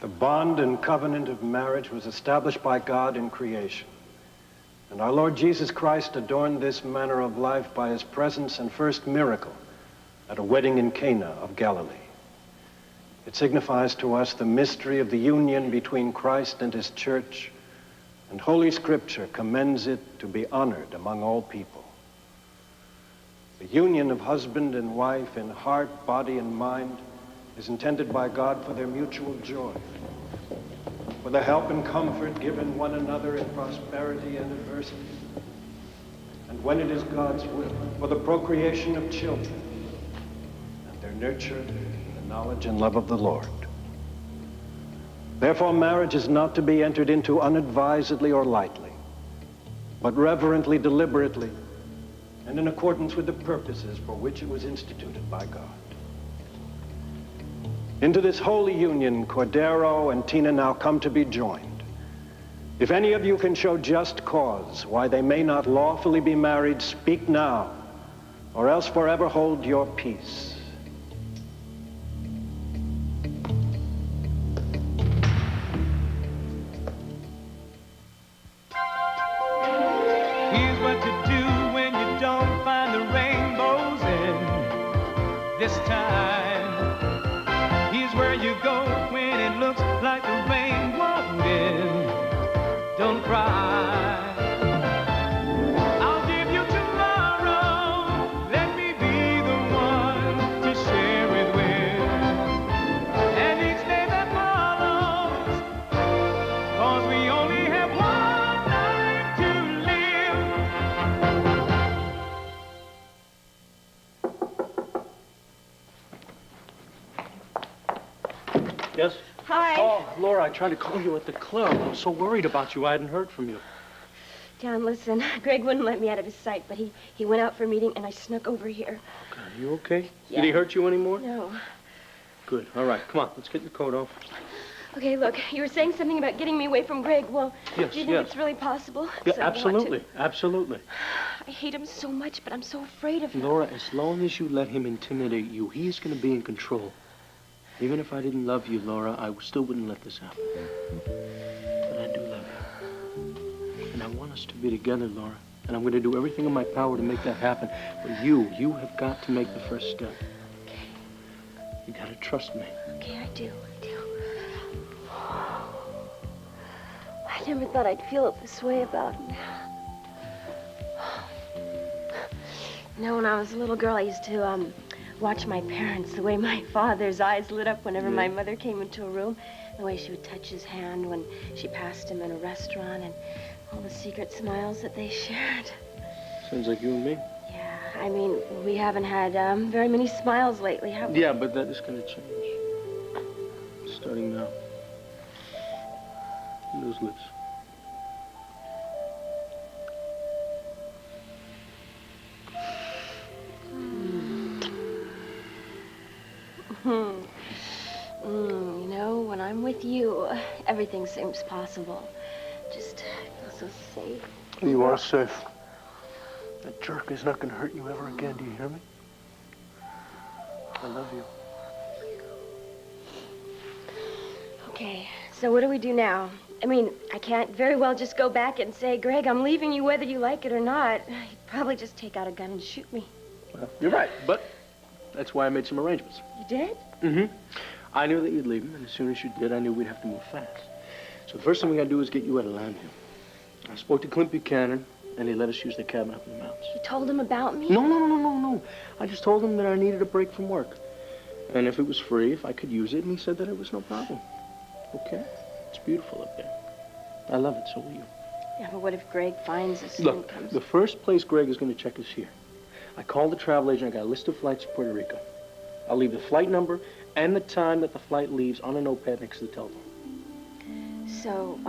The bond and covenant of marriage was established by God in creation. And our Lord Jesus Christ adorned this manner of life by his presence and first miracle at a wedding in Cana of Galilee. It signifies to us the mystery of the union between Christ and his church, and Holy Scripture commends it to be honored among all people. The union of husband and wife in heart, body, and mind is intended by God for their mutual joy, for the help and comfort given one another in prosperity and adversity, and when it is God's will, for the procreation of children and their nurture in the knowledge and love of the Lord. Therefore, marriage is not to be entered into unadvisedly or lightly, but reverently, deliberately, and in accordance with the purposes for which it was instituted by God. Into this holy union, Cordero and Tina now come to be joined. If any of you can show just cause why they may not lawfully be married, speak now, or else forever hold your peace. Here's what to do when you don't find the rainbows in this time. Here's where you go when it looks like the rain won't end. Don't cry. I'll give you tomorrow. Let me be the one to share it with. And each day that follows, 'cause we only have one life to live. Yes? Hi. Oh, Laura, I tried to call you at the club. I was so worried about you, I hadn't heard from you. John, listen, Greg wouldn't let me out of his sight, but he went out for a meeting and I snuck over here. Okay, are you okay? Yeah. Did he hurt you anymore? No. Good. All right, come on, let's get your coat off. Okay, look, you were saying something about getting me away from Greg. Well, Yes, do you think yes. it's really possible? Yeah, 'Cause I want absolutely, to. absolutely. I hate him so much, but I'm so afraid of him. Laura, as long as you let him intimidate you, he's going to be in control. Even if I didn't love you, Laura, I still wouldn't let this happen. But I do love you. And I want us to be together, Laura. And I'm going to do everything in my power to make that happen. But you have got to make the first step. Okay. You got to trust me. Okay, I do. I never thought I'd feel it this way about him. You know, when I was a little girl, I used to, watch my parents, the way my father's eyes lit up whenever my mother came into a room, the way she would touch his hand when she passed him in a restaurant, and all the secret smiles that they shared. Sounds like you and me. Yeah, I mean, we haven't had very many smiles lately, have we? Yeah, but that is going to change. Starting now. Those lips. You know, when I'm with you, everything seems possible. Just feel so safe. You are safe. That jerk is not going to hurt you ever again, do you hear me? I love you. Okay, so what do we do now? I mean, I can't very well just go back and say, Greg, I'm leaving you whether you like it or not. He'd probably just take out a gun and shoot me. Well, you're right, but that's why I made some arrangements. You did? Mm-hmm. I knew that you'd leave him, and as soon as you did, I knew we'd have to move fast. So the first thing we gotta do is get you out of Lambview. I spoke to Clint Buchanan, and he let us use the cabin up in the mountains. You told him about me? No. I just told him that I needed a break from work. And if it was free, if I could use it, and he said that it was no problem. Okay? It's beautiful up there. I love it, so will you. Yeah, but what if Greg finds us Look, and comes? the first place Greg is going to check is here. I called the travel agent. I got a list of flights to Puerto Rico. I'll leave the flight number and the time that the flight leaves on a notepad next to the telephone. So,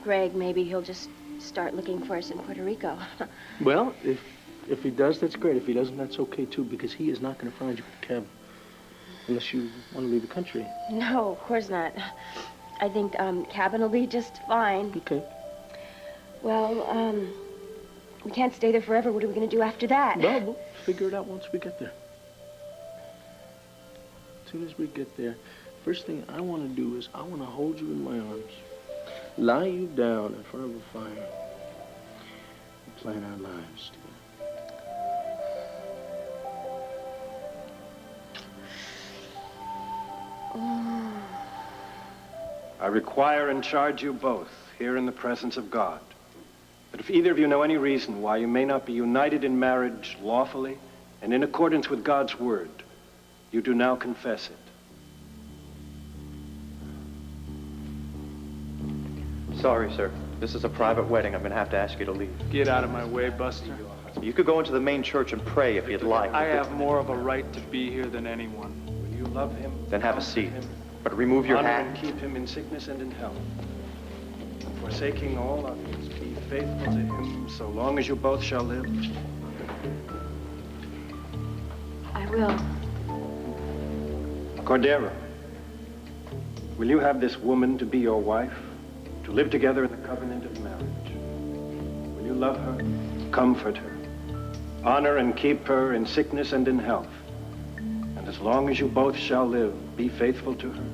Greg, maybe he'll just start looking for us in Puerto Rico. Well, if he does, that's great. If he doesn't, that's okay, too, because he is not going to find you at the cabin. Unless you want to leave the country. No, of course not. I think, cabin will be just fine. Okay. Well, we can't stay there forever. What are we going to do after that? Well, we'll figure it out once we get there. As soon as we get there, First thing I want to do is I want to hold you in my arms, lie you down in front of a fire, and plan our lives together. I require and charge you both here in the presence of God that if either of you know any reason why you may not be united in marriage lawfully and in accordance with God's word, you do now confess it. Sorry, sir. This is a private wedding. I'm going to have to ask you to leave. Get out of my way, Buster. You could go into the main church and pray if you'd like. I have more of a right to be here than anyone. Will you love him? Then have a seat. But remove your honor hat. and keep him in sickness and in health. And forsaking all others, be faithful to him so long as you both shall live. I will. Cordero, will you have this woman to be your wife, to live together in the covenant of marriage? Will you love her, comfort her, honor and keep her in sickness and in health? And as long as you both shall live, be faithful to her?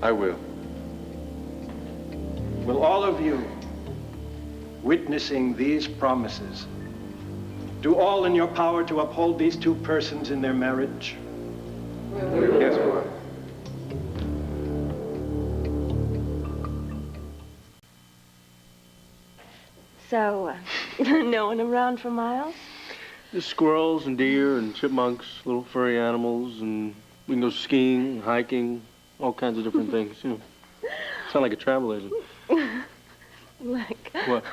I will. Will all of you, witnessing these promises, do all in your power to uphold these two persons in their marriage? Yes, we will. So, no one around for miles? There's squirrels and deer and chipmunks, little furry animals, and we can go skiing, hiking, all kinds of different things. You know, sound like a travel agent. Look. What?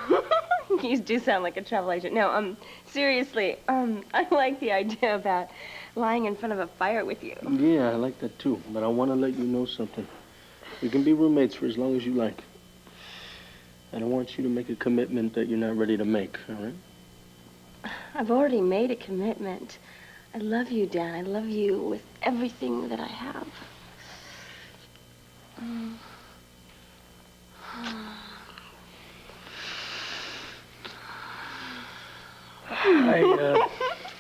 You do sound like a travel agent. No, seriously, I like the idea about lying in front of a fire with you. Yeah, I like that too, but I want to let you know something. We can be roommates for as long as you like. I don't want you to make a commitment that you're not ready to make, all right? I've already made a commitment. I love you, Dan. I love you with everything that I have. I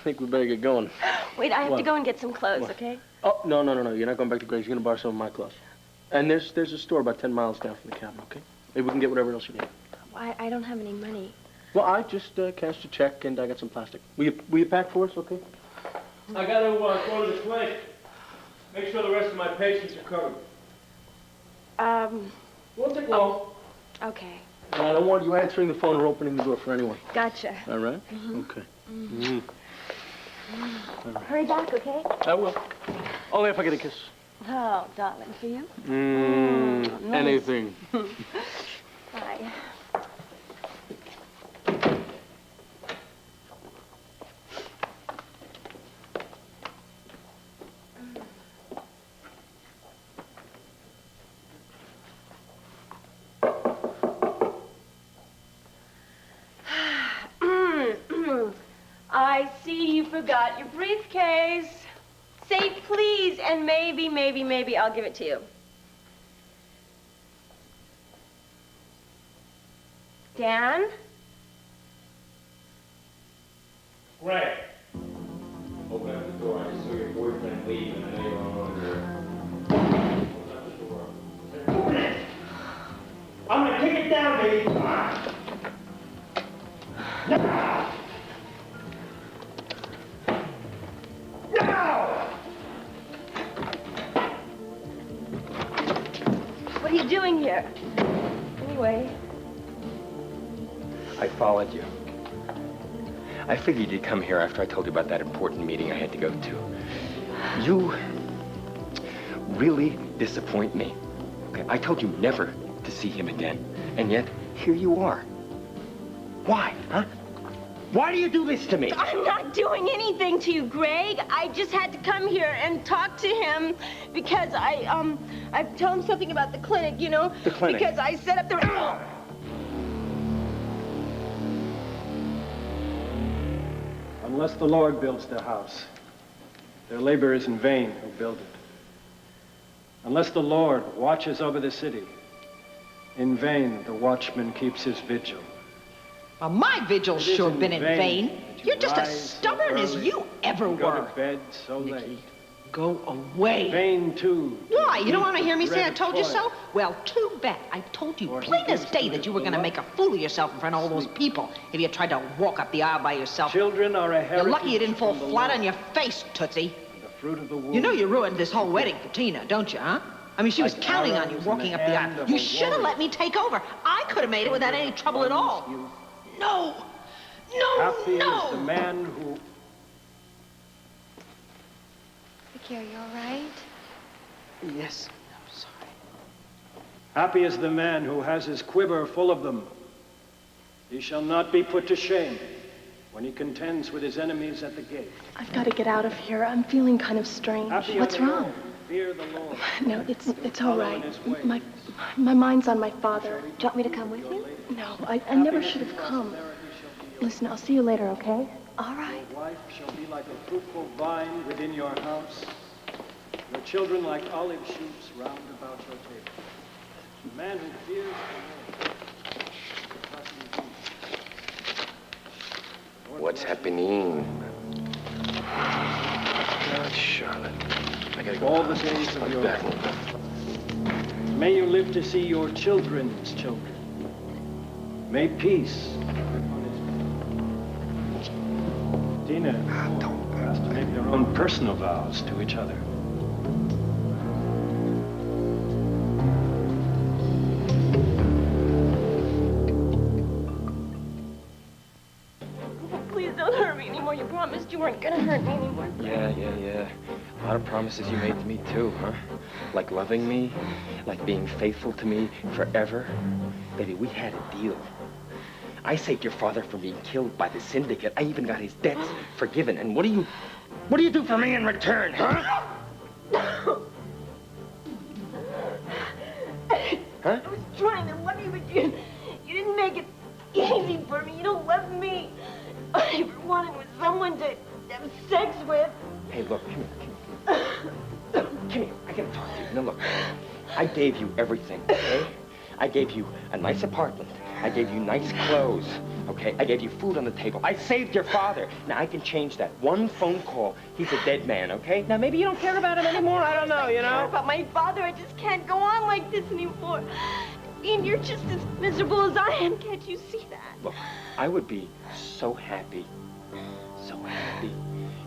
think we better get going. Wait, I have What? to go and get some clothes, What? okay? Oh, no. You're not going back to Greg's. You're going to borrow some of my clothes. And there's a store about 10 miles down from the cabin, okay? Maybe we can get whatever else you need. I don't have any money. Well, I just cashed a check and I got some plastic. Will you pack for us, okay? I got to go to the clinic. Make sure the rest of my patients are covered. Won't take long. Okay. And I don't want you answering the phone or opening the door for anyone. Gotcha. All right? Okay. Hurry back, okay? I will. Only if I get a kiss. Oh, darling, for you? Nice. Anything. Bye. I see you forgot your briefcase. Say please, and maybe I'll give it to you. Dan? Greg. Open up the door. I just saw your boyfriend leave and I know you're on there. Open up the door. Open it! I'm gonna kick it down, baby! What are you doing here? Anyway. I followed you. I figured you'd come here after I told you about that important meeting I had to go to. You really disappoint me. Okay, I told you never to see him again, and yet here you are. Why, huh? Why do you do this to me? I'm not doing anything to you, Greg. I just had to come here and talk to him because I told him something about the clinic, you know? The clinic? Because I set up the... Unless the Lord builds their house, their labor is in vain who build it. Unless the Lord watches over the city, in vain the watchman keeps his vigil. Well, my vigil's It is sure been in vain. that you You're just as rise so stubborn as early you ever and go were. to bed so late. Go away. Vain, too. Why? You don't want to hear me say I Dreaded told you toy. so? Well, too bad. I told you Or plain he as gives day to that his you were going to make a fool of yourself in front of all those people if you tried to walk up the aisle by yourself. Children are a heritage. You're lucky you didn't fall from the flat Lord, on your face, Tootsie. the fruit of the womb. You know you ruined this whole wedding for Tina, don't you, huh? I mean, she was Like counting on you arrows in walking the up the hand aisle. of You a should have warrior. let me take over. I could have made it without any trouble at all. You- No. No, Happy is the no. man who... Vicky, are you all right? Yes, I'm sorry. Happy is the man who has his quiver full of them. He shall not be put to shame when he contends with his enemies at the gate. I've got to get out of here. I'm feeling kind of strange. Happy are What's the wrong? Lord, fear the Lord. No, it's all right. Follow in his My ways. mind's on my father. Do you want me to come with you? No, I never should have come. Listen, I'll see you later, okay? All right. Your wife shall be like a fruitful vine within your house, your children like olive shoots round about your table. The man who fears the Lord will trust in Jesus. What's happening? Charlotte. I gotta go. All the days of your life. May you live to see your children's children. May peace be upon his Tina has to make their own personal vows to each other. Please don't hurt me anymore. You promised you weren't gonna hurt me anymore. Yeah. A lot of promises you made to me, too, huh? Like loving me, like being faithful to me forever. Baby, we had a deal. I saved your father from being killed by the syndicate. I even got his debts forgiven. And what do you do for me in return, huh? Huh? I was trying to love you, but you didn't make it easy for me. You don't love me. All I ever wanted was someone to have sex with. Hey, look, come here. Come here, I gotta talk to you. Now, look, I gave you everything, okay? I gave you a nice apartment. I gave you nice clothes, okay? I gave you food on the table. I saved your father. Now, I can change that. One phone call, he's a dead man, okay? Now, maybe you don't care about him anymore. I don't know, you I care know? about my father. I just can't go on like this anymore. And you're just as miserable as I am. Can't you see that? Look, I would be so happy,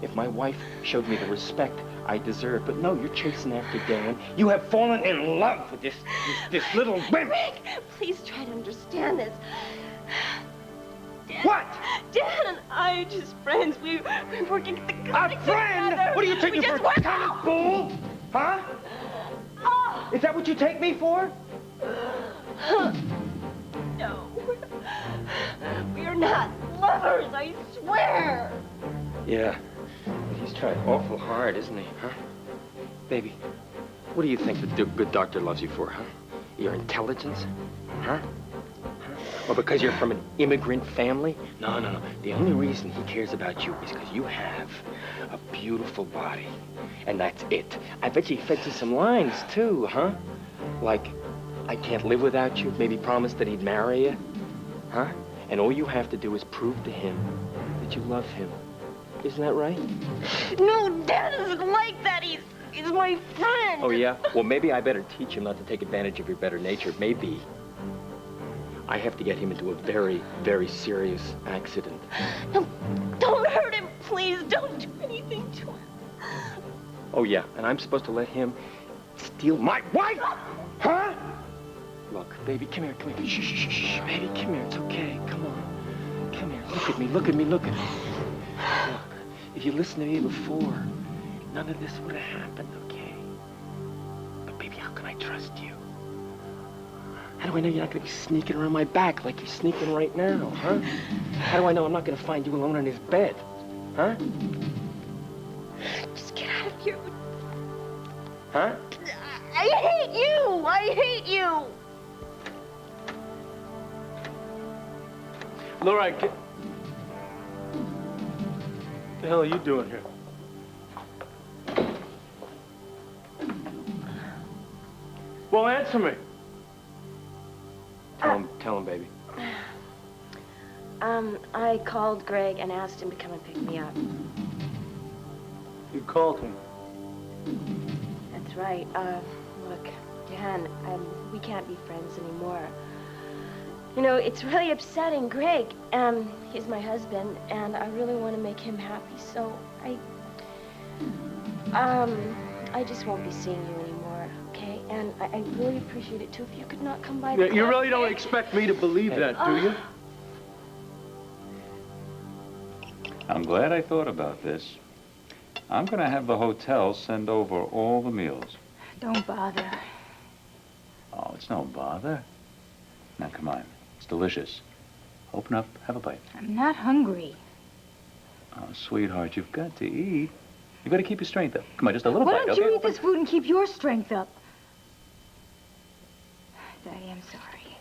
if my wife showed me the respect I deserve. But no, you're chasing after Dan. You have fallen in love with this little wimp. Rick, please try to understand this. What? Dan and I are just friends. We were working at the clinic A friend? together. What do you take We me for, just a went common out. fool? Huh? Oh, Is that what you take me for? no. We're not lovers, I swear. Yeah. He's tried awful hard, isn't he, huh? Baby, what do you think the good doctor loves you for, huh? Your intelligence? Huh? Or because you're from an immigrant family? No. The only reason he cares about you is because you have a beautiful body. And that's it. I bet you he fed you some lines, too, huh? Like, I can't live without you. Maybe promise that he'd marry you. Huh? And all you have to do is prove to him that you love him. Isn't that right? No, Dad isn't like that. He's my friend. Oh, yeah? Well, maybe I better teach him not to take advantage of your better nature. Maybe. I have to get him into a very, very serious accident. No, don't hurt him, please. Don't do anything to him. Oh, yeah, and I'm supposed to let him steal my wife? Huh? Look, baby, come here. Shh, baby, come here. It's okay. Come on. Come here. Look at me. Look, if you listened to me before, none of this would have happened, okay? But, baby, how can I trust you? How do I know you're not going to be sneaking around my back like you're sneaking right now, huh? How do I know I'm not going to find you alone in his bed, huh? Just get out of here. Huh? I hate you. I hate you. Laura, what the hell are you doing here? Well, answer me. Tell him, baby. I called Greg and asked him to come and pick me up. You called him. That's right. Look, Dan, we can't be friends anymore. You know, it's really upsetting. Greg, he's my husband, and I really want to make him happy, so I just won't be seeing you anymore, okay? And I really appreciate it, too, if you could not come by the You club. really don't expect me to believe that, do you? I'm glad I thought about this. I'm going to have the hotel send over all the meals. Don't bother. Oh, it's no bother. Now, come on. It's delicious. Open up, have a bite. I'm not hungry. Oh, sweetheart, you've got to eat. You've got to keep your strength up. Come on, just a little Why bite, don't okay? you eat this food and keep your strength up? Daddy, I'm sorry.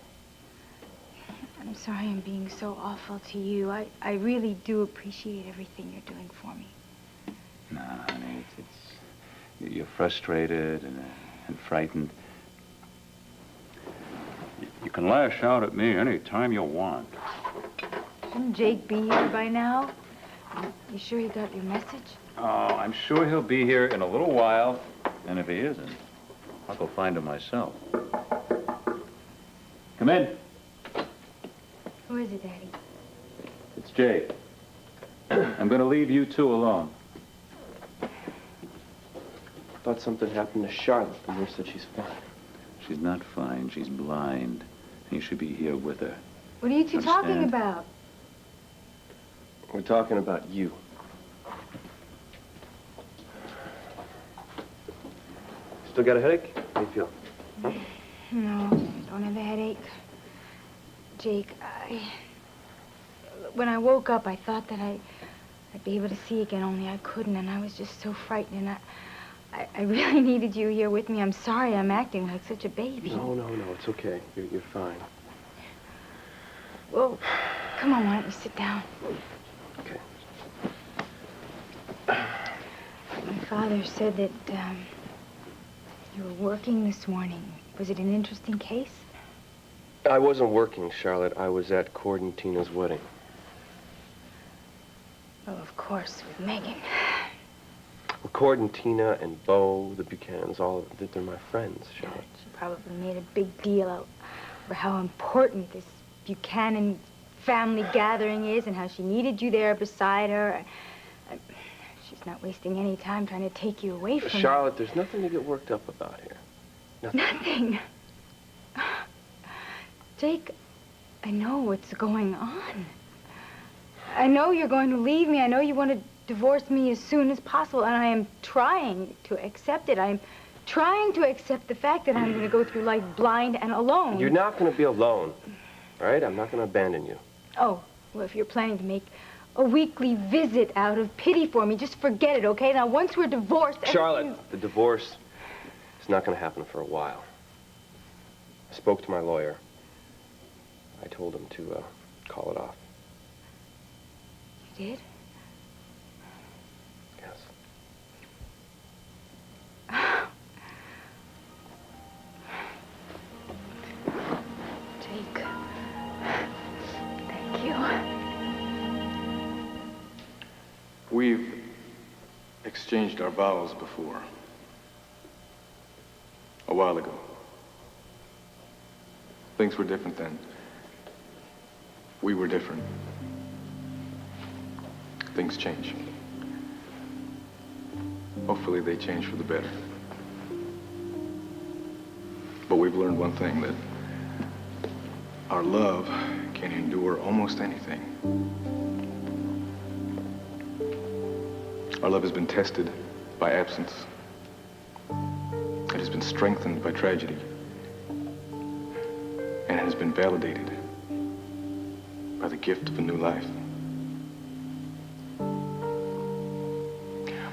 I'm sorry I'm being so awful to you. I really do appreciate everything you're doing for me. No, honey, you're frustrated and frightened. You can lash out at me any time you want. Shouldn't Jake be here by now? You sure he got your message? Oh, I'm sure he'll be here in a little while. And if he isn't, I'll go find him myself. Come in. Who is it, Daddy? It's Jake. I'm going to leave you two alone. Thought something happened to Charlotte. The nurse said she's fine. She's not fine. She's blind. You should be here with her. What are you two talking Understand? about? We're talking about you. Still got a headache? How you feel? Huh? No, don't have a headache. Jake, when I woke up, I thought that I'd be able to see again, only I couldn't, and I was just so frightened, and I really needed you here with me. I'm sorry I'm acting like such a baby. No, it's okay. You're fine. Well, come on, why don't you sit down? Okay. My father said that, you were working this morning. Was it an interesting case? I wasn't working, Charlotte. I was at Cord and Tina's wedding. Oh, of course, with Megan. Well, Cord and Tina and Bo, the Buchanans, they're my friends, Charlotte. She probably made a big deal out of how important this Buchanan family gathering is and how she needed you there beside her. She's not wasting any time trying to take you away from Charlotte, there's nothing to get worked up about here. Nothing. Jake, I know what's going on. I know you're going to leave me. I know you want to divorce me as soon as possible, and I am trying to accept it. I'm trying to accept the fact that I'm going to go through life blind and alone. You're not going to be alone, all right? I'm not going to abandon you. Oh, well, if you're planning to make a weekly visit out of pity for me, just forget it, okay? Now, once we're divorced... Charlotte, the divorce is not going to happen for a while. I spoke to my lawyer. I told him to call it off. You did? Yes. Jake, thank you. We've exchanged our vows before. A while ago. Things were different then. We were different. Things change. Hopefully they change for the better. But we've learned one thing, that our love can endure almost anything. Our love has been tested by absence. It has been strengthened by tragedy. And it has been validated by the gift of a new life.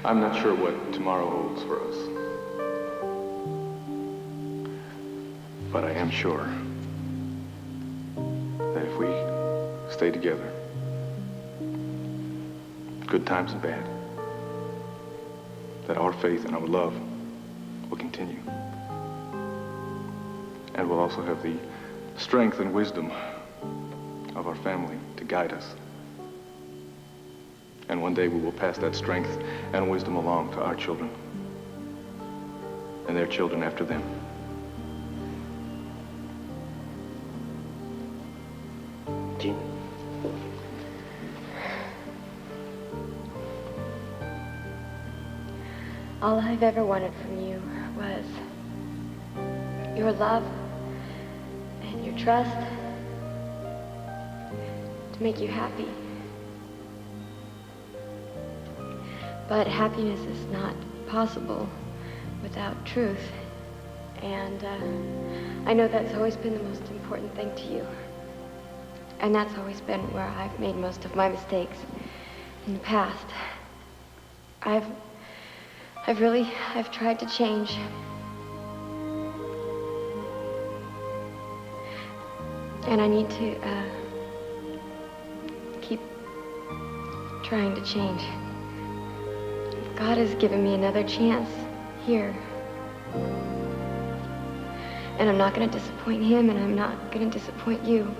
I'm not sure what tomorrow holds for us. But I am sure that if we stay together, good times and bad, that our faith and our love will continue. And we'll also have the strength and wisdom of our family to guide us. And one day we will pass that strength and wisdom along to our children. and their children after them. Tina. All I've ever wanted from you was your love and your trust to make you happy. But happiness is not possible without truth. And I know that's always been the most important thing to you. And that's always been where I've made most of my mistakes in the past. I've tried to change. And I need to keep trying to change. God has given me another chance here. And I'm not going to disappoint him, and I'm not going to disappoint you.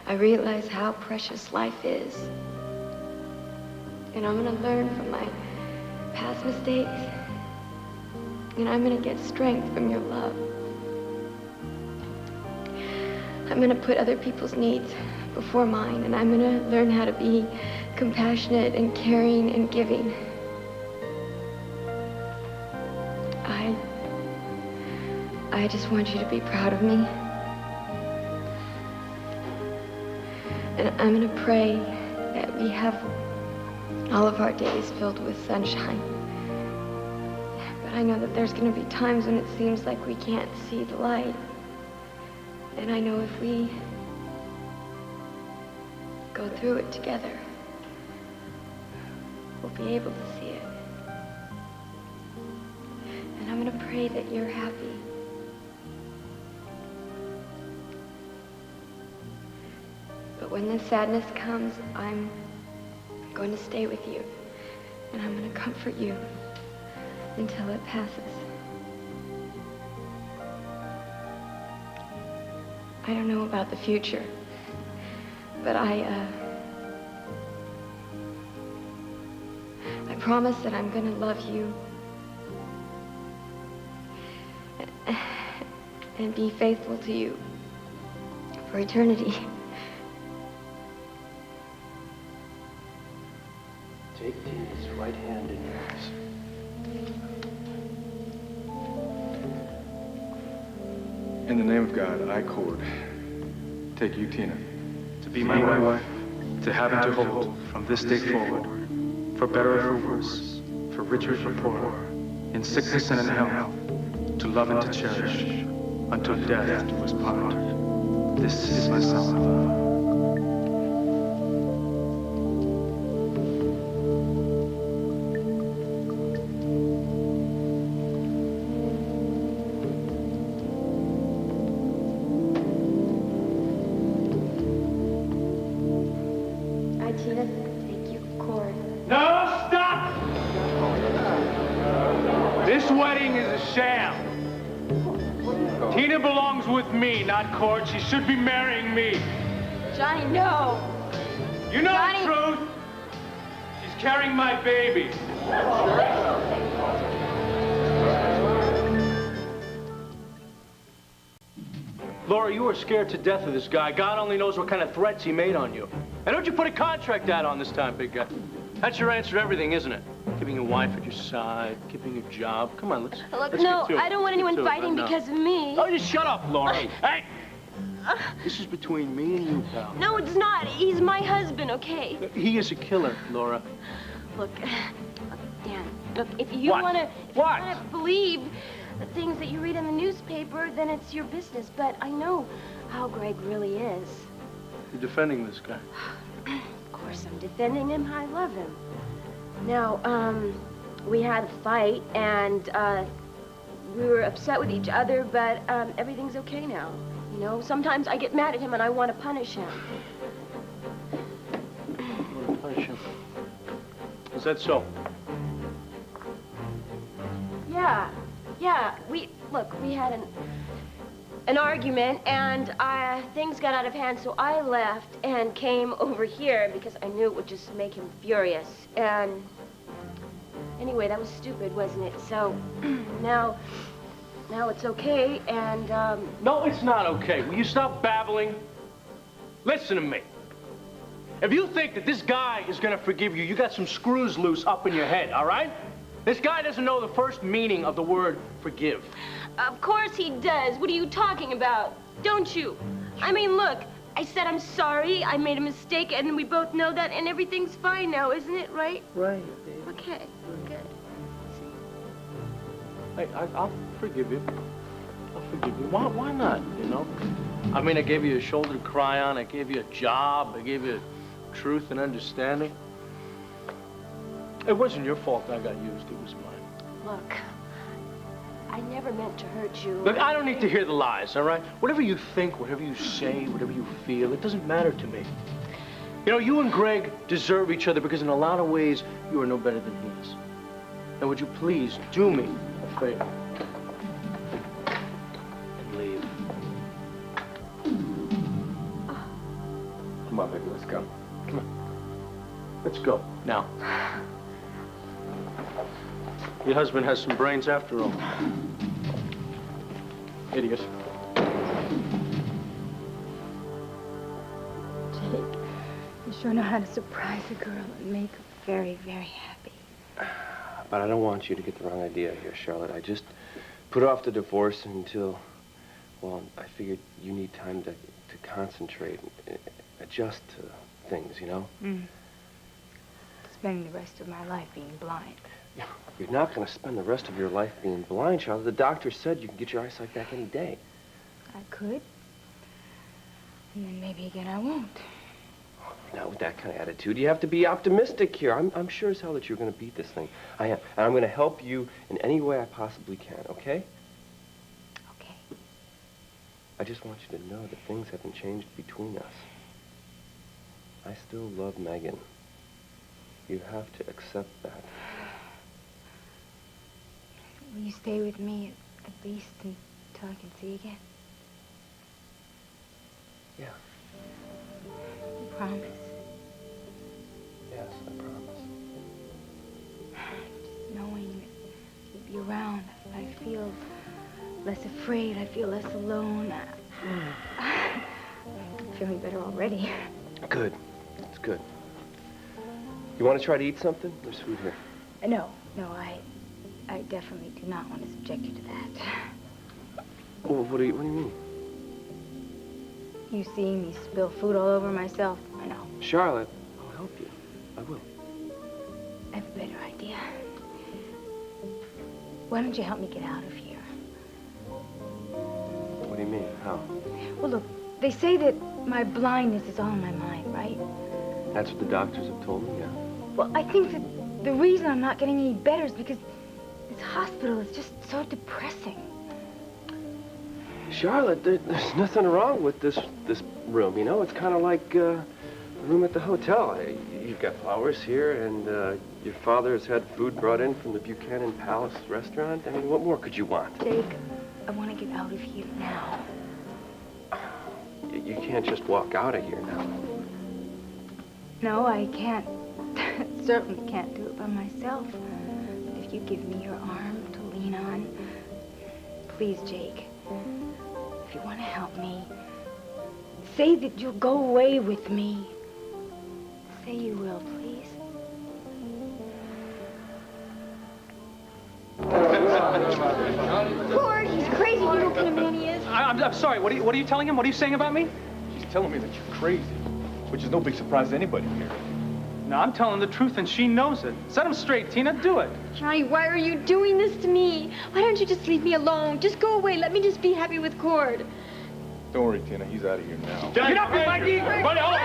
I realize how precious life is. And I'm going to learn from my past mistakes. And I'm going to get strength from your love. I'm going to put other people's needs before mine, and I'm going to learn how to be compassionate and caring and giving. I just want you to be proud of me. And I'm going to pray that we have all of our days filled with sunshine. But I know that there's going to be times when it seems like we can't see the light. And I know if we go through it together, we'll be able to see it. And I'm going to pray that you're happy. But when the sadness comes, I'm going to stay with you. And I'm going to comfort you until it passes. I don't know about the future, but I promise that I'm going to love you and be faithful to you for eternity. Take Tina's right hand in yours. In the name of God, I, Cord, take you, Tina, to be my wife, to have and to hold from this day forward, for better or for worse, for richer or for poorer, in sickness and in health, to love and to cherish, until death do us part. This is my son. Tina belongs with me, not Cord. She should be marrying me. Johnny, no. You know Johnny. the truth. She's carrying my baby. Laura, you were scared to death of this guy. God only knows what kind of threats he made on you. And don't you put a contract out on this time, big guy? That's your answer to everything, isn't it? Keeping a wife at your side, keeping a job. Come on, let's no, get to it. I don't want anyone fighting because of me. Oh, just shut up, Laura. Hey! This is between me and you, pal. No, it's not. He's my husband, okay? He is a killer, Laura. Look, Dan, look, if you want to believe the things that you read in the newspaper, then it's your business. But I know how Greg really is. You're defending this guy. Of course I'm defending him. I love him. Now, we had a fight, and we were upset with each other, but everything's okay now. You know, sometimes I get mad at him and I want to punish him. You want to punish him? Is that so? Yeah. We had an argument, and things got out of hand, so I left and came over here because I knew it would just make him furious. And Anyway, that was stupid, wasn't it? So, now it's okay, and, No, it's not okay. Will you stop babbling? Listen to me. If you think that this guy is gonna forgive you, you got some screws loose up in your head, all right? This guy doesn't know the first meaning of the word forgive. of course he does. What are you talking about? Don't you? I mean, look, I said I'm sorry, I made a mistake, and we both know that, and everything's fine now, isn't it, right? Right, baby. Okay, good. Hey, I'll forgive you. I'll forgive you. Why not, you know? I mean, I gave you a shoulder to cry on, I gave you a job, I gave you truth and understanding. It wasn't your fault I got used, it was mine. Look, I never meant to hurt you. Look, I don't need to hear the lies, all right? Whatever you think, whatever you say, whatever you feel, it doesn't matter to me. You know, you and Greg deserve each other because in a lot of ways, you are no better than he is. Now, would you please do me a favor? And leave. Come on, baby, let's go. Come on. Let's go, now. Your husband has some brains after all. Idiot. Jake, you sure know how to surprise a girl and make her very, very happy. But I don't want you to get the wrong idea here, Charlotte. I just put off the divorce until, well, I figured you need time to concentrate and adjust to things, you know? Spending the rest of my life being blind. You're not going to spend the rest of your life being blind, Charlotte. The doctor said you can get your eyesight back any day. I could. And then maybe again I won't. Not with that kind of attitude. You have to be optimistic here. I'm sure as hell that you're going to beat this thing. I am. And I'm going to help you in any way I possibly can, okay? Okay. I just want you to know that things haven't changed between us. I still love Megan. You have to accept that. Will you stay with me at least until I can see again? Yeah. You promise? Yes, I promise. Just knowing that you'll be around, I feel less afraid. I feel less alone. I'm feeling better already. Good. It's good. You want to try to eat something? There's food here. No, I definitely do not want to subject you to that. Well, what do you mean? You seeing me spill food all over myself, I know. Charlotte, I'll help you. I will. I have a better idea. Why don't you help me get out of here? What do you mean? How? Well, look, they say that my blindness is all in my mind, right? That's what the doctors have told me, yeah. Well, I think that the reason I'm not getting any better is because this hospital is just so depressing. Charlotte, there's nothing wrong with this room, you know? It's kind of like the room at the hotel. You've got flowers here, and your father has had food brought in from the Buchanan Palace restaurant. I mean, what more could you want? Jake, I want to get out of here now. You can't just walk out of here now. No, I can't. Certainly can't do it by myself. But if you give me your arm to lean on, please, Jake, if you want to help me, say that you'll go away with me. Say you will, please. Cord, he's crazy. You know what kind of man he is. I'm sorry. What are you telling him? What are you saying about me? She's telling me that you're crazy, which is no big surprise to anybody here. No, I'm telling the truth, and she knows it. Set him straight, Tina. Do it. Johnny, why are you doing this to me? Why don't you just leave me alone? Just go away. Let me just be happy with Cord. Don't worry, Tina. He's out of here now. Get up, Mikey! Everybody, hold it.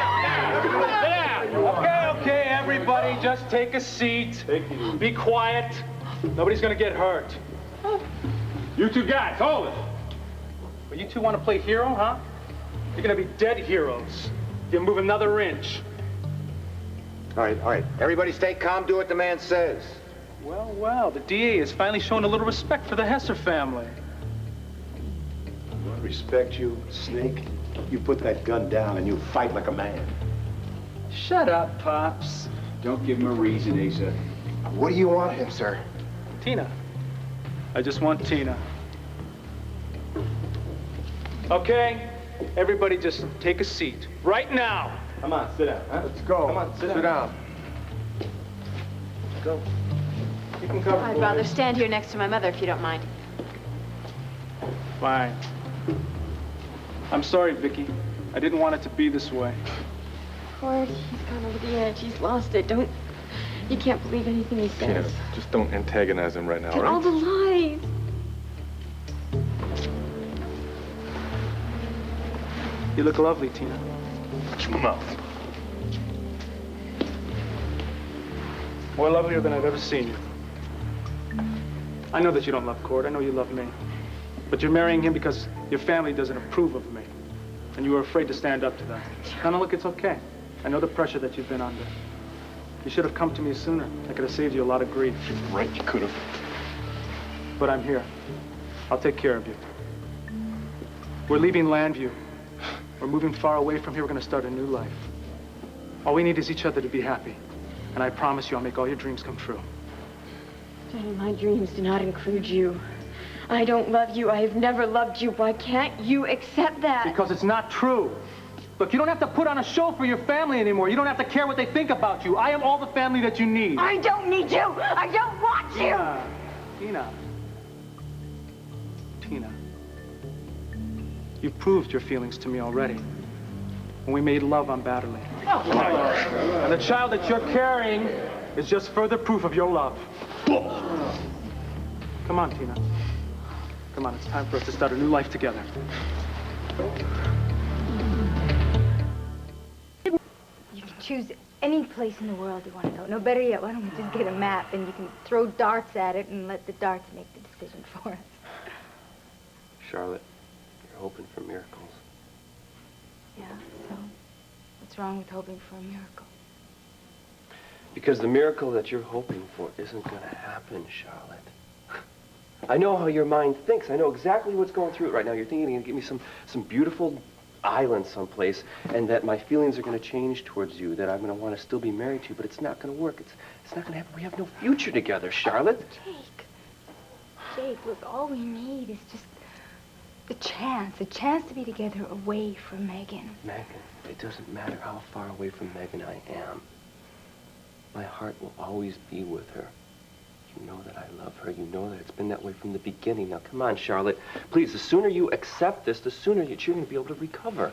There. Okay, everybody, just take a seat. Be quiet. Nobody's gonna get hurt. You two guys, hold it. Well, you two want to play hero, huh? You're gonna be dead heroes. You move another inch. All right. Everybody stay calm. Do what the man says. Well, the DA is finally showing a little respect for the Hesser family. Respect you, Snake? You put that gun down and you fight like a man. Shut up, Pops. Don't give him a reason, Asa. What do you want him, sir? Tina. I just want Tina. Okay, everybody just take a seat. Right now. Come on, sit down. Huh? Let's go. Come on, sit down. Let's go. You can cover. I'd rather stand here next to my mother if you don't mind. Fine. I'm sorry, Vicky. I didn't want it to be this way. Cord, he's gone over the edge. He's lost it. You can't believe anything he Tina, says. just don't antagonize him right now, And right? all the lies. You look lovely, Tina. Watch your mouth. More lovelier than I've ever seen you. I know that you don't love Cord. I know you love me. But you're marrying him because your family doesn't approve of me. And you were afraid to stand up to them. Now look, it's okay. I know the pressure that you've been under. You should have come to me sooner. I could have saved you a lot of grief. Right, you could have. But I'm here. I'll take care of you. We're leaving Landview. We're moving far away from here. We're going to start a new life. All we need is each other to be happy. And I promise you I'll make all your dreams come true. Daddy, my dreams do not include you. I don't love you. I have never loved you. Why can't you accept that? Because it's not true. Look, you don't have to put on a show for your family anymore. You don't have to care what they think about you. I am all the family that you need. I don't need you. I don't want you. Tina. You've proved your feelings to me already. When we made love on Batterley. And the child that you're carrying is just further proof of your love. Come on, Tina. Come on, it's time for us to start a new life together. You can choose any place in the world you want to go. No, better yet, why don't we just get a map and you can throw darts at it and let the darts make the decision for us. Charlotte, you're hoping for miracles. Yeah, so what's wrong with hoping for a miracle? Because the miracle that you're hoping for isn't going to happen, Charlotte. I know how your mind thinks. I know exactly what's going through it right now. You're thinking you're going to give me some beautiful island someplace, and that my feelings are going to change towards you, that I'm going to want to still be married to you, but it's not going to work. It's not going to happen. We have no future together, Charlotte. Jake, look, all we need is just a chance to be together away from Megan. Megan, it doesn't matter how far away from Megan I am. My heart will always be with her. You know that I love her. You know that it's been that way from the beginning. Now, come on, Charlotte. Please, the sooner you accept this, the sooner you're going to be able to recover.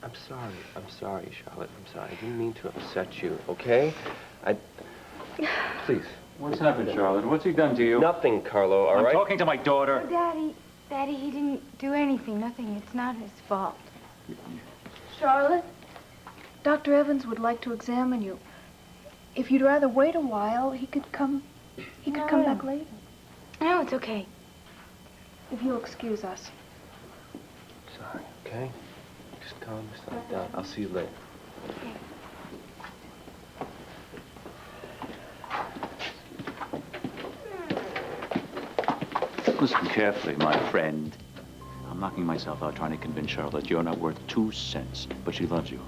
I'm sorry, Charlotte. I'm sorry. I didn't mean to upset you, okay? Please. What's happened, Charlotte? What's he done to you? Nothing, Carlo, all right? I'm talking to my daughter. Oh, Daddy, he didn't do anything. Nothing. It's not his fault. Charlotte, Dr. Evans would like to examine you. If you'd rather wait a while, he could come back later. No, it's okay. If you'll excuse us. Sorry, okay? Just calm yourself down. I'll see you later. Listen carefully, my friend. I'm knocking myself out trying to convince Charlotte you're not worth 2 cents, but she loves you.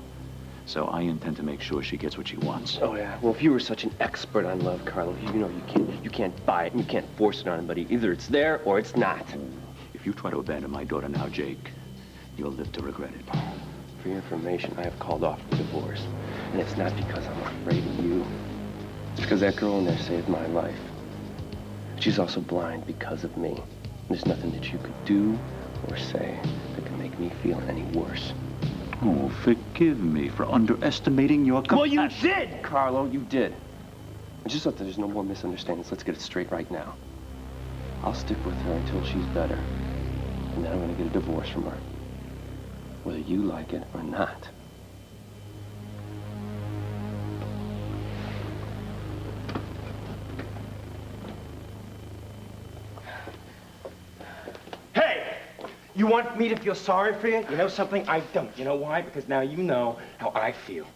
So I intend to make sure she gets what she wants. Oh, yeah. Well, if you were such an expert on love, Carlo, you know you can't buy it and you can't force it on anybody. Either it's there or it's not. If you try to abandon my daughter now, Jake, you'll live to regret it. For your information, I have called off the divorce. And it's not because I'm afraid of you. It's because that girl in there saved my life. She's also blind because of me. There's nothing that you could do or say that can make me feel any worse. Oh, forgive me for underestimating your compassion. Well, you did! Carlo, you did. Just so that there's no more misunderstandings, let's get it straight right now. I'll stick with her until she's better. And then I'm going to get a divorce from her. Whether you like it or not. You want me to feel sorry for you? You know something? I don't. You know why? Because now you know how I feel.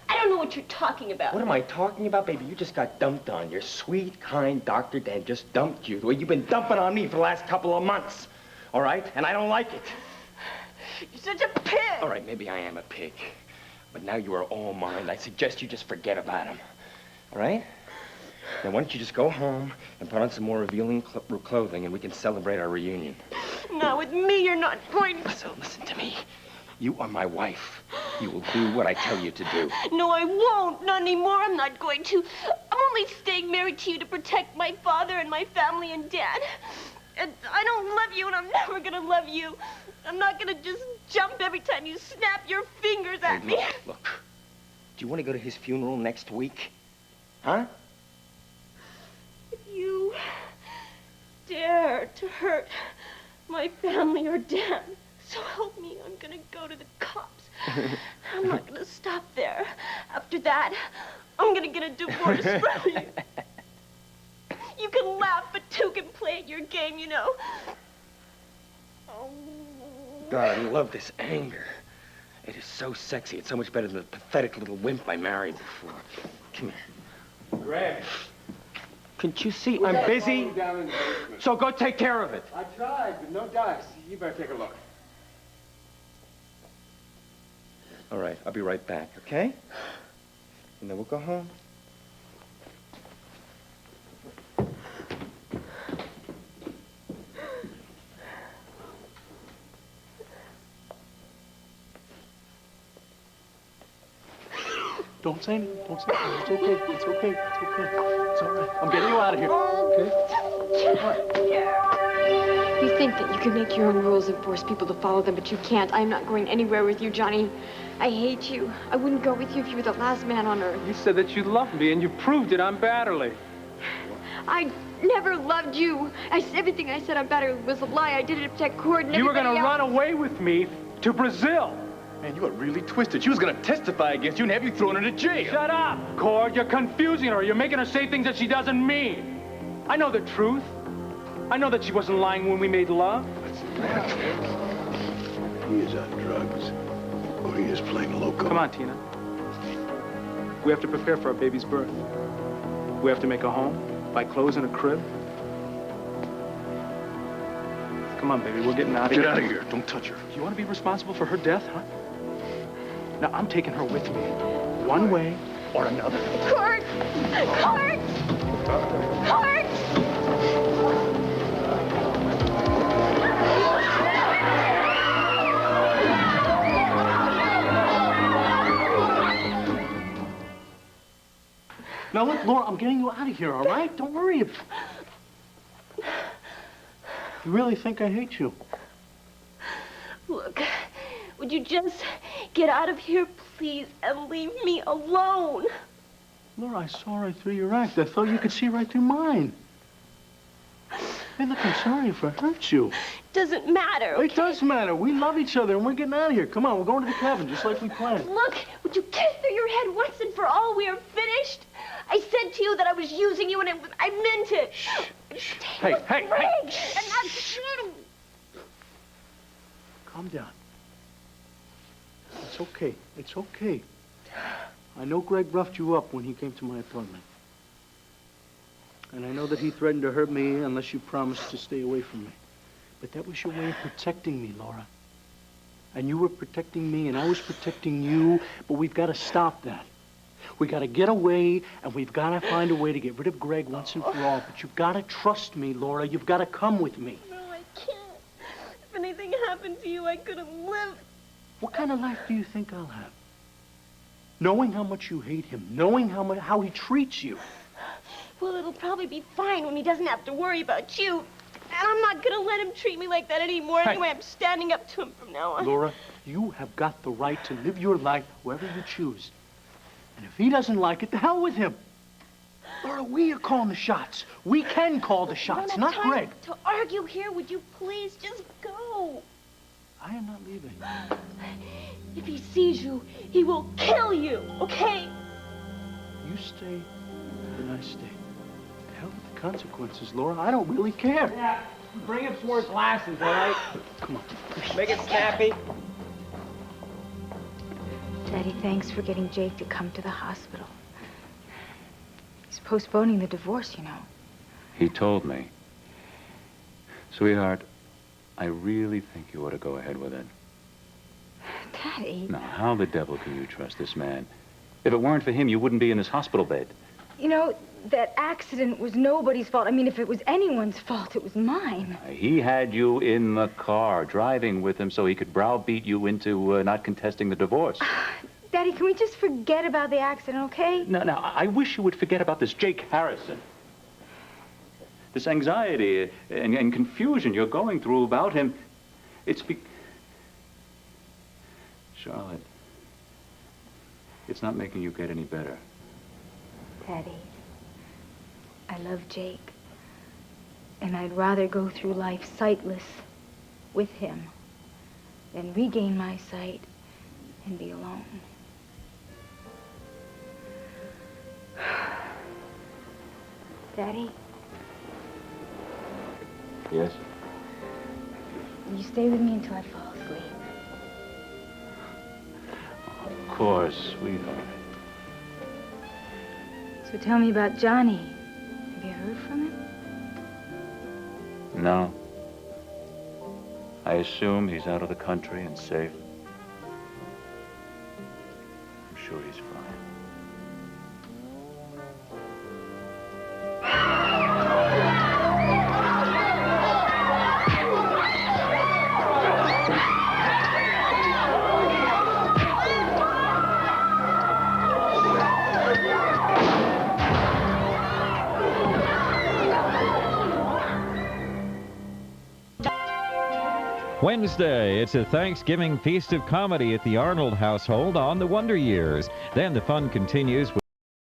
I don't know what you're talking about. What am I talking about, baby? You just got dumped on. Your sweet, kind Dr. Dan just dumped you the way you've been dumping on me for the last couple of months. All right? And I don't like it. You're such a pig. All right, maybe I am a pig. But now you are all mine. I suggest you just forget about him. All right? Now, why don't you just go home and put on some more revealing clothing and we can celebrate our reunion. Not with me, you're not going to. So listen to me. You are my wife. You will do what I tell you to do. No, I won't. Not anymore. I'm not going to. I'm only staying married to you to protect my father and my family and Dad. And I don't love you, and I'm never gonna love you. I'm not gonna just jump every time you snap your fingers at me. Look, do you want to go to his funeral next week? Huh? If you dare to hurt my family or Dad, so help me, I'm gonna go to the cops. I'm not gonna stop there. After that, I'm gonna get a divorce from you. You can laugh, but two can play at your game, you know. Oh. God, I love this anger. It is so sexy. It's so much better than the pathetic little wimp I married before. Come here. Greg. Can't you see I'm busy? Down in the basement. So go take care of it. I tried, but no dice. You better take a look. All right, I'll be right back, okay? And then we'll go home. Don't say anything. Don't say anything. It's okay. It's okay. It's okay. It's all right. I'm getting you out of here. Okay? You think that you can make your own rules and force people to follow them, but you can't. I'm not going anywhere with you, Johnny. I hate you. I wouldn't go with you if you were the last man on earth. You said that you loved me, and you proved it on Batterley. I never loved you. Everything I said on Battery was a lie. I did it to protect Cord and You were going to everybody else. run away with me to Brazil. Man, you are really twisted. She was gonna testify against you and have you thrown into jail. Shut up, Cord. You're confusing her. You're making her say things that she doesn't mean. I know the truth. I know that she wasn't lying when we made love. He is on drugs, or he is playing loco. Come on, Tina. We have to prepare for our baby's birth. We have to make a home, buy clothes and a crib. Come on, baby. We're getting out of here. Get out of here. Don't touch her. You want to be responsible for her death, huh? Now, I'm taking her with me. One way or another. Cord! Cord! Cord! Now, look, Laura, I'm getting you out of here, all right? Don't worry. You really think I hate you? Look, would you just get out of here, please, and leave me alone? Laura, I saw right through your act. I thought you could see right through mine. Hey, look, I'm sorry if I hurt you. Doesn't matter, okay? It does matter. We love each other, and we're getting out of here. Come on, we're going to the cabin, just like we planned. Look, would you kiss through your head once and for all? We are finished. I said to you that I was using you, and I meant it. Shh. Hey, Hey. And that's true. Calm down. It's okay. It's okay. I know Greg roughed you up when he came to my apartment. And I know that he threatened to hurt me unless you promised to stay away from me. But that was your way of protecting me, Laura. And you were protecting me, and I was protecting you, but we've got to stop that. We got to get away, and we've got to find a way to get rid of Greg once and for all. But you've got to trust me, Laura. You've got to come with me. No, I can't. If anything happened to you, I couldn't live. What kind of life do you think I'll have? Knowing how much you hate him, knowing how he treats you. Well, it'll probably be fine when he doesn't have to worry about you. And I'm not going to let him treat me like that anymore. Hey. Anyway, I'm standing up to him from now on. Laura, you have got the right to live your life wherever you choose. And if he doesn't like it, the hell with him. Laura, we are calling the shots. We can call the shots, not Greg. To argue here, would you please just go? I am not leaving. If he sees you, he will kill you, okay? You stay, and I stay. The hell with the consequences, Laura. I don't really care. Yeah, bring him some more glasses, all right? Come on. Make it snappy. Daddy, thanks for getting Jake to come to the hospital. He's postponing the divorce, you know. He told me. Sweetheart, I really think you ought to go ahead with it. Daddy. Now, how the devil can you trust this man? If it weren't for him, you wouldn't be in this hospital bed. You know, that accident was nobody's fault. I mean, if it was anyone's fault, it was mine. He had you in the car, driving with him so he could browbeat you into not contesting the divorce. Daddy, can we just forget about the accident, okay? No, I wish you would forget about this Jake Harrison. This anxiety and confusion you're going through about him. Charlotte, it's not making you get any better. Daddy, I love Jake. And I'd rather go through life sightless with him than regain my sight and be alone. Daddy? Yes? Will you stay with me until I fall asleep? Of course, sweetheart. So tell me about Johnny. Have you heard from him? No. I assume he's out of the country and safe. I'm sure he's fine. Wednesday, it's a Thanksgiving feast of comedy at the Arnold household on the Wonder Years. Then the fun continues with